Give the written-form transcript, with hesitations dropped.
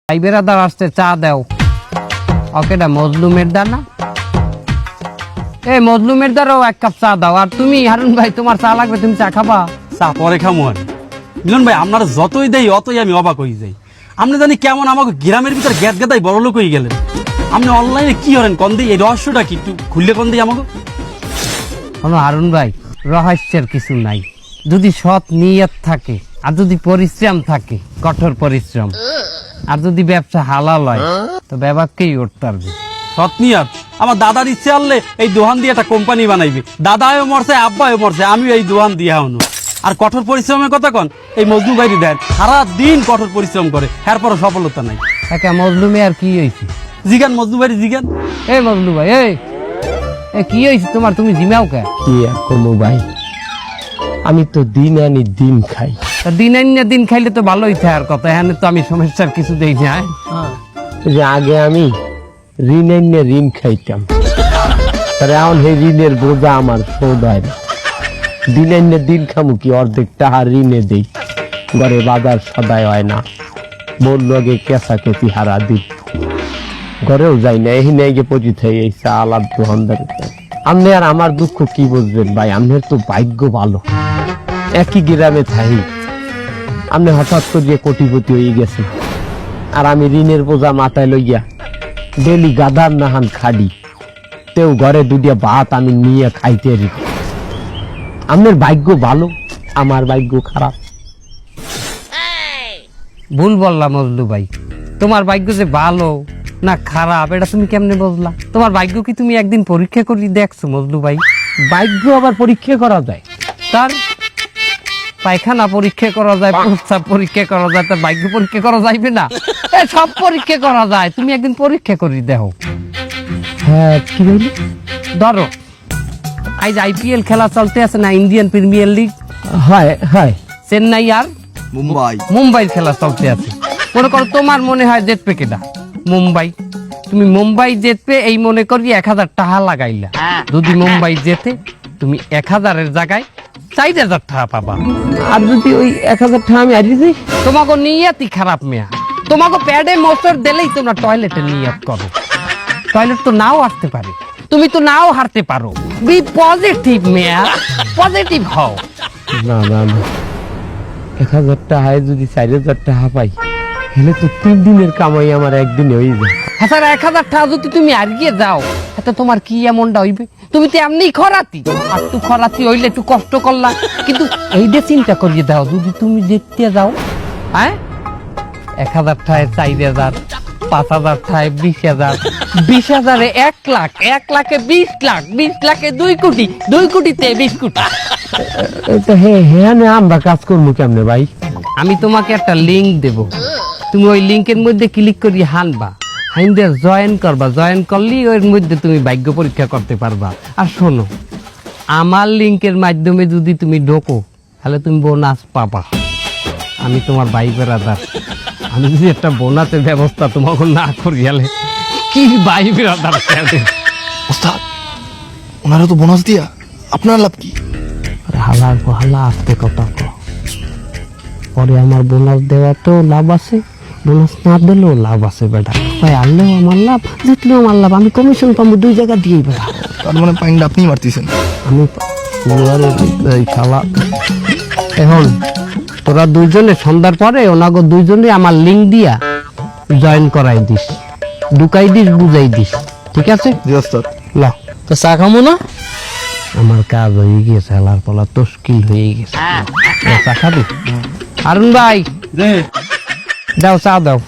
ভাই বেরাদার আসতে চা দাও। ওকেটা মজলুমের দা না? এই মজলুমের দ্বারাও এক কাপ চা দাও। আর তুমি হারুন ভাই, তোমার চা লাগবে, তুমি চা খাবা? চা পরে খামো। আর মিলন ভাই, আপনারা যতই দেই অতই আমি অবাক হয়ে যাই। আপনি জানি কেমন আমাকে গ্রামের ভিতর গ্যাত গেতাই বড় লোক হয়ে গেলেন। আপনি অনলাইনে কি করেন কন দিই, এই রহস্যটা কি একটু খুললে কন দিই আমাকে। কোনো হারুন ভাই, রহস্যের কিছু নাই। যদি সৎ নিয়ত থাকে, আর যদি পরিশ্রম থাকে, কঠোর পরিশ্রম, আর যদি ব্যবসা হালাল হয়, তো ব্যবসাকেই উঠতে পারবে। সৎনিয়াত আমার দাদার ইচ্ছে আনলে এই দোহান দিয়ে একটা কোম্পানি বানাইবে। দাদাও মরছে, আব্বাও মরছে, আমিও এই দোহান দিয়ে হনো। আর কঠোর পরিশ্রমের কথা কন, এই মজনু ভাইরি দেন সারা দিন কঠোর পরিশ্রম করে, এরপরও সফলতা নাই। একা মজলুমে আর কি হয়েছে? জিগান মজনু ভাইরি জিগান। এই মজলু ভাই, এই কি হয়েছে তোমার? তুমি জিমাও কে? কি আর করবো ভাই, আমি তো দিন আনি দিন খাই। দিন আনিয়া দিন খাইলে তো ভালোই থাকার কথা। এখানে তো আমি সমস্যার কিছু দেই না। যে আগে আমি ঋণ আনিয়ে ঋণ খাইতাম, তাহলে এখন সেই ঋণের বোঝা আমার সৌদায় না। দিন আনিয়ে দিন খামু কি, অর্ধেক টাকা ঋণে দেই, ঘরে বাজার সদায় হয় না, বলল আগে কেঁচা কেঁচি হারা দিন, ঘরেও যাই না। এই নিয়ে গিয়ে পচিত হয়ে এই চাল আর দোকানদারের। আপনি আর আমার দুঃখ কি বুঝবেন ভাই, আপনার তো ভাগ্য ভালো। একই গ্রামে থাকি, আপনি হঠাৎ করে কোটিপতি হয়ে গেছে, আর আমি ঋণের বোঝা মাথায় লইয়া ডেলি গাদার নাহান খাডি, তেও ঘরে দুটিয়া ভাত আমি নিয়ে খাইতে রি। আপনার ভাগ্য ভালো, আমার ভাগ্য খারাপ। ভুল বললাম মজলু ভাই। তোমার ভাগ্য যে ভালো না খারাপ, এটা তুমি কেমনে বুঝলা? তোমার ভাগ্য কি তুমি একদিন পরীক্ষা করে দেখছো মজলু ভাই? ভাগ্য আবার পরীক্ষা করা যায়? তার পায়খানা পরীক্ষা করা যায়, প্রস্তাব পরীক্ষা করা যায়, তার ভাগ্য পরীক্ষা করা যাইবে না? সব পরীক্ষা করা যায়, তুমি একদিন পরীক্ষা করি দেখো। হ্যাঁ, কি বলি? ধরো আজ IPL খেলা চলতে আছে না, ইন্ডিয়ান প্রিমিয়ার লিগ। হয় হয়, চেন্নাই আর মুম্বাই খেলা চলতে আছে। মনে করো তোমার মনে হয় জিতবে কেডা? মুম্বাই। তুমি মুম্বাই জিতবে এই মনে করি 1000 টাকা লাগাইলা। যদি মুম্বাই জেতে, তুমি 1000-এর জায়গায় 4000 টাকা পাবা। আর যদি ওই 1000 টাকা আমি হারিয়ে যাই? তোমাকে নিয়তই খারাপ মেয়া। তোমাকে প্যাডে মোটর দিলেই তোমরা টয়লেটে নিয়ত করো। টয়লেট তো নাও আসতে পারে, তুমি তো নাও হারতে পারো। বি পজিটিভ মেয়া, পজিটিভ হও। না না না, 1000 টাকায় যদি 4000 টাকা পাই, হেলে তো 3 দিনের কামাই আমার একদিনে হয়ে যায়। হ্যাঁ স্যার, 1000 টাকা যদি তুমি হারিয়ে যাও, এতে তোমার কি এমনটা হইবে? তুমি তো এমনি খরাতি, আর একটু খরাতি হইলে একটু কষ্ট করলা, কিন্তু এইটা চিন্তা করিয়ে দাও, যদি তুমি দেখতে যাও, হ্যাঁ 1000 টাকায় 4000, 5000 টাকায় 20,000, 20,000-এ 1 লাখ, 1 লাখে 20 লাখ, 20 লাখে 2 কোটি, 2 কোটিতে 20 কোটি। এটা হ্যাঁ না, আমরা কাজ করবো কেমনে ভাই? আমি তোমাকে একটা লিংক দেব, তুমি ওই লিংকের মধ্যে ক্লিক করি হানবা, হাইন্দে জয়েন করবা। জয়েন করলেই ওর মধ্যে তুমি ভাগ্য পরীক্ষা করতে পারবা। আর শোনো, আমার লিংকের মাধ্যমে যদি তুমি ঢোকো, তাহলে তুমি বোনাস পাবা। আমি তোমার ভাই বেরাদার, আমি যদি একটা বোনাসের ব্যবস্থা তোমাকে না করি, গেলে কি ভাই বেরাদার? ওস্তাদ, ওনারা তো বোনাস দিয়া আপনার লাভ কি? হালার হালা আসতে কথা কো, পরে আমার বোনাস দেওয়া তো লাভ আছে, বোনাস না দিলেও লাভ আছে বেটা। ভাই আনলেও আমার লাভ, জিতলেও আমার লাভ, আমি কমিশন পাবো 2 জায়গা দিয়েই বেটা। তার মানে পাইনটা আপনিই মারতেছেন। আমি এই শালা, এখন তোরা দুইজনে সন্ধ্যার পরে ওনাগো দুইজনে আমার লিংক দিয়া জয়েন করাই দিস, ঢুকাই দিস, বুঝাই দিস, ঠিক আছে? জি ওস্তাদ। ল, তো চা খামো না? আমার কাজ হয়ে গেছে, হেলার পলা তস্কিল হয়ে গেছে। চা খাবি? হারুন ভাই, দাও চা দাও।